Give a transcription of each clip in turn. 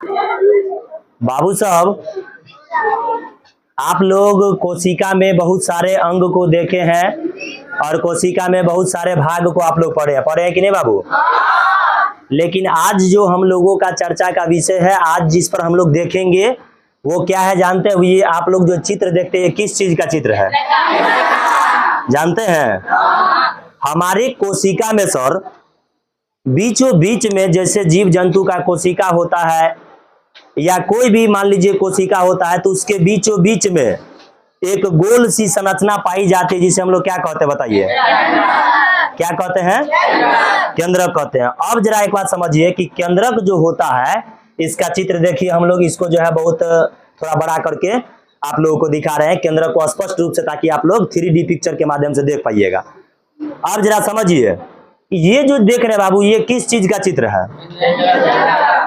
बाबू साहब, आप लोग कोशिका में बहुत सारे अंग को देखे हैं और कोशिका में बहुत सारे भाग को आप लोग पढ़े हैं कि नहीं बाबू? लेकिन आज जो हम लोगों का चर्चा का विषय है, आज जिस पर हम लोग देखेंगे वो क्या है जानते हैं? ये आप लोग जो चित्र देखते हैं किस चीज का चित्र है जानते हैं? हमारे कोशिका में सर बीचों बीच में जैसे जीव जंतु का कोशिका होता है या कोई भी मान लीजिए कोशिका होता है, तो उसके बीचों बीच में एक गोल सी संरचना पाई जाती है जिसे हम लोग क्या कहते हैं बताइए? क्या कहते हैं? केंद्रक कहते हैं। अब जरा एक बात समझिए कि केंद्रक जो होता है, इसका चित्र देखिए, हम लोग इसको जो है बहुत थोड़ा बड़ा करके आप लोगों को दिखा रहे हैं केंद्रक को स्पष्ट रूप से, ताकि आप लोग 3D पिक्चर के माध्यम से देख पाइएगा। अब जरा समझिए, ये जो देख रहे हैं बाबू, ये किस चीज का चित्र है?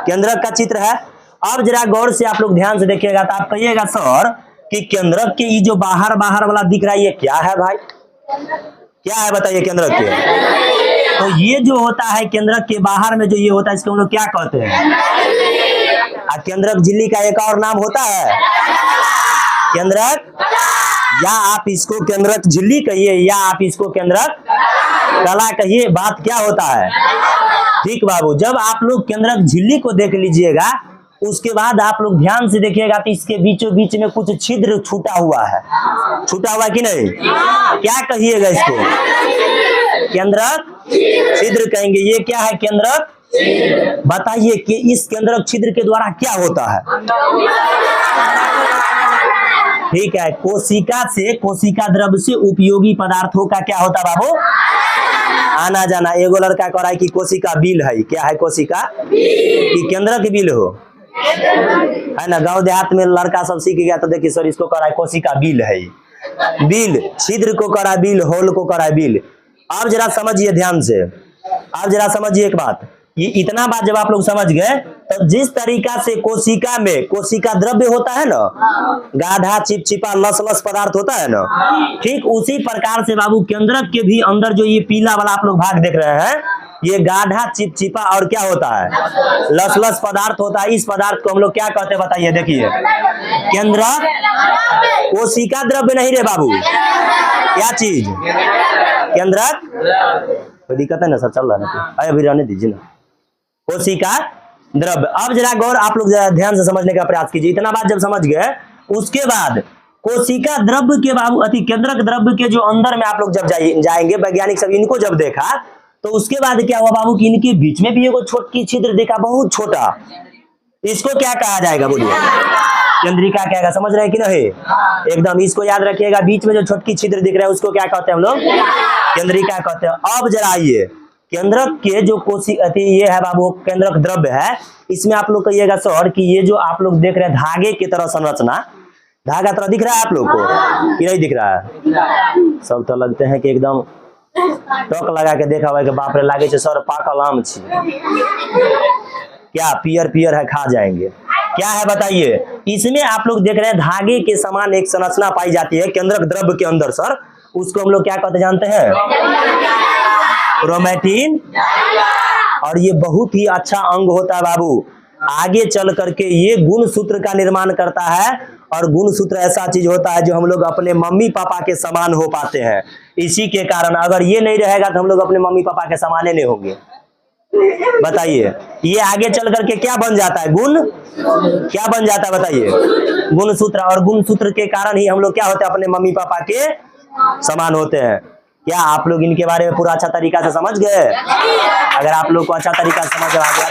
केंद्रक का चित्र है। अब जरा गौर से आप लोग ध्यान से देखिएगा तो आप कहिएगा सर कि केंद्रक के ये जो बाहर बाहर वाला दिख रहा है ये क्या है भाई? क्या है बताइए केंद्रक के? तो ये जो होता है केंद्रक के बाहर में जो ये होता है, इसको हम लोग क्या कहते हैं? केंद्रक झिल्ली का एक और नाम होता है केंद्रक, या आप इसको केंद्रक झिल्ली कहिए या आप इसको केंद्रक कला कहिए, बात क्या होता है? ठीक बाबू, जब आप लोग केंद्रक झिल्ली को देख लीजिएगा उसके बाद आप लोग ध्यान से देखिएगा तो इसके बीचों बीच में कुछ छिद्र छूटा हुआ है। छूटा हुआ कि नहीं? क्या कहिएगा इसको? केंद्रक छिद्र कहेंगे। ये क्या है? केंद्रक। बताइए कि इस केंद्रक छिद्र के द्वारा क्या होता है? ठीक है, कोशिका द्रव्य से उपयोगी पदार्थों का क्या होता है बाबू? आना जाना। एगो लड़का कह रहा है कि कोशिका बिल है। क्या है कोशिका? कि केंद्रक बिल हो, है ना? गांव देहात में लड़का सब सीख गया तो देखिए सर इसको कह रहा है कोशिका बिल है। बिल, छिद्र को कह रहा है बिल, होल को कह रहा है बिल। अब जरा समझिए ध्यान से, अब जरा समझिए एक बात, ये इतना बात जब आप लोग समझ गए तो जिस तरीका से कोशिका में कोशिका द्रव्य होता है ना, गाढ़ा चिपचिपा लस पदार्थ होता है ना, ठीक उसी प्रकार से बाबू केंद्रक के भी अंदर जो ये पीला वाला आप लोग भाग देख रहे हैं, ये गाढ़ा चिपचिपा और क्या होता है? लस पदार्थ होता है। इस पदार्थ को हम लोग क्या कहते हैं बताइए? देखिए, केंद्रक। कोशिका द्रव्य नहीं रे बाबू, क्या चीज? केंद्रक। कोई दिक्कत है ना सर? चल रहा है अभी, रहने दीजिए ना। कोशिका द्रव्य। अब जरा गौर आप लोग जरा ध्यान से समझने का प्रयास कीजिए। इतना बात जब समझ गए उसके बाद कोशिका द्रव्य के बाबू केंद्रक द्रव्य के जो अंदर में आप लोग जब जाएंगे, वैज्ञानिक सब इनको जब देखा तो उसके बाद क्या हुआ बाबू कि इनके बीच में भी एगो छोटी छिद्र देखा, बहुत छोटा। इसको क्या कहा जाएगा बोलिए? केंद्रिका कहेगा। समझ रहे हैं कि नहीं? एकदम इसको याद रखिएगा। बीच में जो छोटी छिद्र दिख रहा है उसको क्या कहते हैं हम लोग? केंद्रिका कहते हैं। अब जरा आइए, केंद्रक के जो ये है बाबू केंद्रक द्रव्य है, इसमें आप लोग कहिएगा सर कि ये जो आप लोग देख रहे हैं धागे की तरह संरचना, धागा तरह दिख रहा है आप लोग को कि नहीं दिख रहा है? सब तो लगते हैं कि एकदम टोक लगा के देखा हुआ कि बाप रे लागे छे सर पाकल आम छी, क्या पियर है, खा जाएंगे। क्या है बताइए? इसमें आप लोग देख रहे हैं धागे के समान एक संरचना पाई जाती है केंद्रक द्रव्य के अंदर सर, उसको हम लोग क्या कहते जानते हैं? क्रोमैटिन। और ये बहुत ही अच्छा अंग होता है बाबू, आगे चल करके ये गुणसूत्र का निर्माण करता है। और गुणसूत्र ऐसा चीज होता है जो हम लोग अपने मम्मी पापा के समान हो पाते हैं। इसी के कारण अगर ये नहीं रहेगा तो हम लोग अपने मम्मी पापा के समान नहीं होंगे। बताइए, ये आगे चल करके क्या बन जाता है? गुण। क्या बन जाता है बताइए? गुणसूत्र। और गुणसूत्र के कारण ही हम लोग क्या होते हैं? अपने मम्मी पापा के समान होते हैं। क्या आप लोग इनके बारे में पूरा अच्छा तरीका से समझ गए? अगर आप लोग को अच्छा तरीका से समझ आ गया